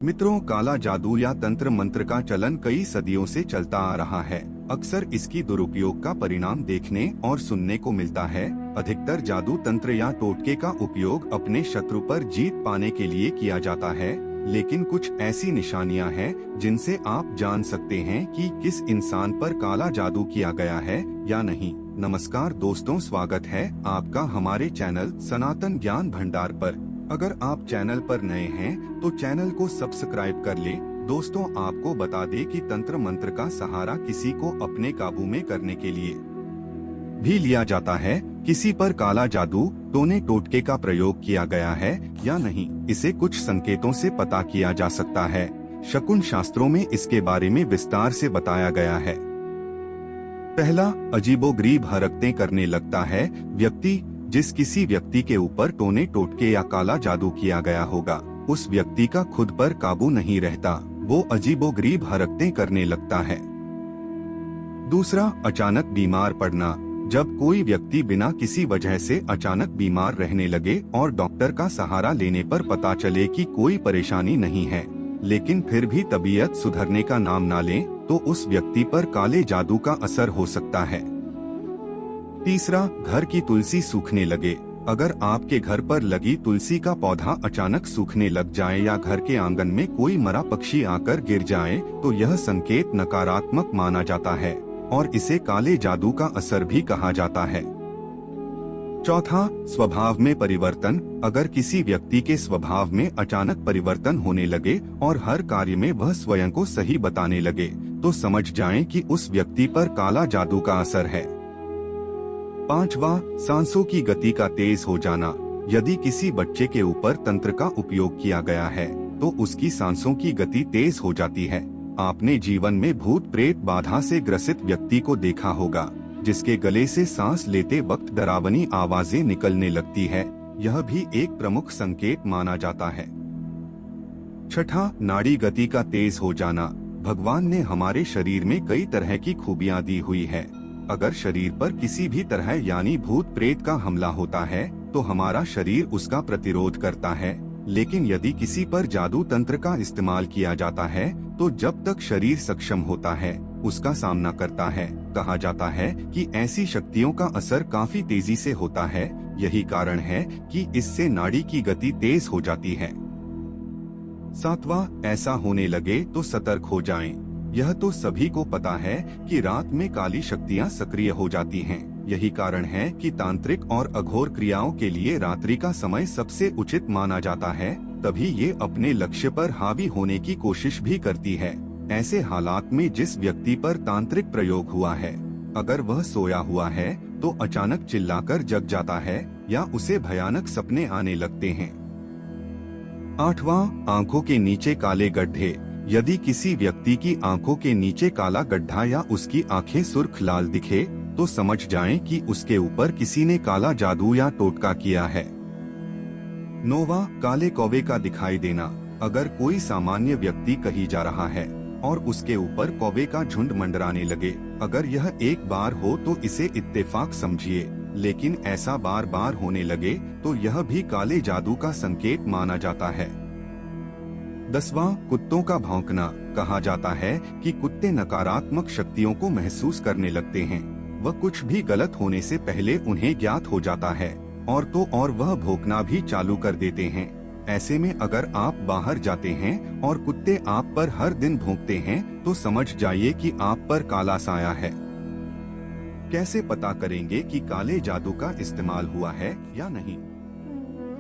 मित्रों, काला जादू या तंत्र मंत्र का चलन कई सदियों से चलता आ रहा है। अक्सर इसकी दुरुपयोग का परिणाम देखने और सुनने को मिलता है। अधिकतर जादू तंत्र या टोटके का उपयोग अपने शत्रु पर जीत पाने के लिए किया जाता है, लेकिन कुछ ऐसी निशानियां हैं जिनसे आप जान सकते हैं कि किस इंसान पर काला जादू किया गया है या नहीं। नमस्कार दोस्तों, स्वागत है आपका हमारे चैनल सनातन ज्ञान भंडार पर। अगर आप चैनल पर नए हैं तो चैनल को सब्सक्राइब कर ले। दोस्तों, आपको बता दें कि तंत्र मंत्र का सहारा किसी को अपने काबू में करने के लिए भी लिया जाता है। किसी पर काला जादू टोने टोटके का प्रयोग किया गया है या नहीं, इसे कुछ संकेतों से पता किया जा सकता है। शकुन शास्त्रों में इसके बारे में विस्तार से बताया गया है। पहला, अजीबोगरीब हरकतें करने लगता है। जिस किसी व्यक्ति के ऊपर टोने टोटके या काला जादू किया गया होगा, उस व्यक्ति का खुद पर काबू नहीं रहता, वो अजीबोगरीब हरकतें करने लगता है। दूसरा, अचानक बीमार पड़ना। जब कोई व्यक्ति बिना किसी वजह से अचानक बीमार रहने लगे और डॉक्टर का सहारा लेने पर पता चले कि कोई परेशानी नहीं है, लेकिन फिर भी तबीयत सुधरने का नाम ना ले, तो उस व्यक्ति पर काले जादू का असर हो सकता है। तीसरा, घर की तुलसी सूखने लगे। अगर आपके घर पर लगी तुलसी का पौधा अचानक सूखने लग जाए या घर के आंगन में कोई मरा पक्षी आकर गिर जाए, तो यह संकेत नकारात्मक माना जाता है और इसे काले जादू का असर भी कहा जाता है। चौथा, स्वभाव में परिवर्तन। अगर किसी व्यक्ति के स्वभाव में अचानक परिवर्तन होने लगे और हर कार्य में वह स्वयं को सही बताने लगे, तो समझ जाएं कि उस व्यक्ति पर काला जादू का असर है। पांचवा, सांसों की गति का तेज हो जाना। यदि किसी बच्चे के ऊपर तंत्र का उपयोग किया गया है तो उसकी सांसों की गति तेज हो जाती है। आपने जीवन में भूत प्रेत बाधा से ग्रसित व्यक्ति को देखा होगा, जिसके गले से सांस लेते वक्त डरावनी आवाजें निकलने लगती है। यह भी एक प्रमुख संकेत माना जाता है। छठा, नाड़ी गति का तेज हो जाना। भगवान ने हमारे शरीर में कई तरह की खूबियां दी हुई है। अगर शरीर पर किसी भी तरह यानी भूत प्रेत का हमला होता है तो हमारा शरीर उसका प्रतिरोध करता है, लेकिन यदि किसी पर जादू तंत्र का इस्तेमाल किया जाता है तो जब तक शरीर सक्षम होता है उसका सामना करता है। कहा जाता है कि ऐसी शक्तियों का असर काफी तेजी से होता है। यही कारण है कि इससे नाड़ी की गति तेज हो जाती है। सातवां, ऐसा होने लगे तो सतर्क हो जाएं। यह तो सभी को पता है कि रात में काली शक्तियां सक्रिय हो जाती हैं। यही कारण है कि तांत्रिक और अघोर क्रियाओं के लिए रात्रि का समय सबसे उचित माना जाता है। तभी ये अपने लक्ष्य पर हावी होने की कोशिश भी करती है। ऐसे हालात में जिस व्यक्ति पर तांत्रिक प्रयोग हुआ है, अगर वह सोया हुआ है तो अचानक चिल्लाकर जग जाता है या उसे भयानक सपने आने लगते हैं। आठवां, आंखों के नीचे काले गड्ढे। यदि किसी व्यक्ति की आंखों के नीचे काला गड्ढा या उसकी आंखें सुर्ख लाल दिखे तो समझ जाएं कि उसके ऊपर किसी ने काला जादू या टोटका किया है। नौवां, काले कौवे का दिखाई देना। अगर कोई सामान्य व्यक्ति कहीं जा रहा है और उसके ऊपर कौवे का झुंड मंडराने लगे, अगर यह एक बार हो तो इसे इत्तेफाक समझिए, लेकिन ऐसा बार बार होने लगे तो यह भी काले जादू का संकेत माना जाता है। 10वां, कुत्तों का भौंकना। कहा जाता है कि कुत्ते नकारात्मक शक्तियों को महसूस करने लगते हैं। वह कुछ भी गलत होने से पहले उन्हें ज्ञात हो जाता है और तो और वह भौंकना भी चालू कर देते हैं। ऐसे में अगर आप बाहर जाते हैं और कुत्ते आप पर हर दिन भौंकते हैं तो समझ जाइए कि आप पर काला साया है। कैसे पता करेंगे कि काले जादू का इस्तेमाल हुआ है या नहीं?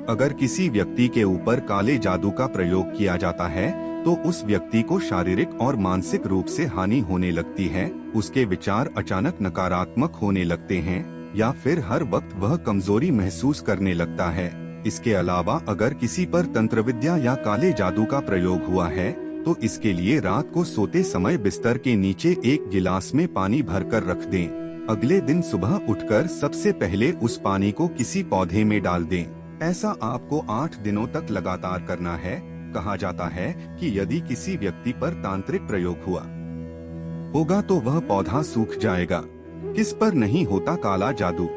अगर किसी व्यक्ति के ऊपर काले जादू का प्रयोग किया जाता है तो उस व्यक्ति को शारीरिक और मानसिक रूप से हानि होने लगती है। उसके विचार अचानक नकारात्मक होने लगते हैं या फिर हर वक्त वह कमजोरी महसूस करने लगता है। इसके अलावा अगर किसी पर तंत्र विद्या या काले जादू का प्रयोग हुआ है तो इसके लिए रात को सोते समय बिस्तर के नीचे एक गिलास में पानी भरकर रख दें। अगले दिन सुबह उठकर सबसे पहले उस पानी को किसी पौधे में डाल दें। ऐसा आपको 8 दिनों तक लगातार करना है। कहा जाता है कि यदि किसी व्यक्ति पर तांत्रिक प्रयोग हुआ होगा तो वह पौधा सूख जाएगा। किस पर नहीं होता काला जादू?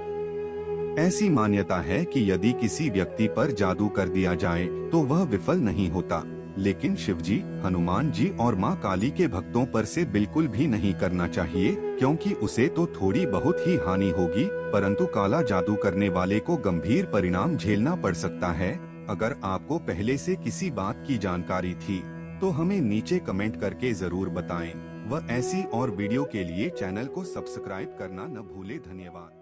ऐसी मान्यता है कि यदि किसी व्यक्ति पर जादू कर दिया जाए तो वह विफल नहीं होता। लेकिन शिवजी, हनुमान जी और माँ काली के भक्तों पर से बिल्कुल भी नहीं करना चाहिए, क्योंकि उसे तो थोड़ी बहुत ही हानि होगी, परंतु काला जादू करने वाले को गंभीर परिणाम झेलना पड़ सकता है। अगर आपको पहले से किसी बात की जानकारी थी तो हमें नीचे कमेंट करके जरूर बताएं। व ऐसी और वीडियो के लिए चैनल को सब्सक्राइब करना न भूले। धन्यवाद।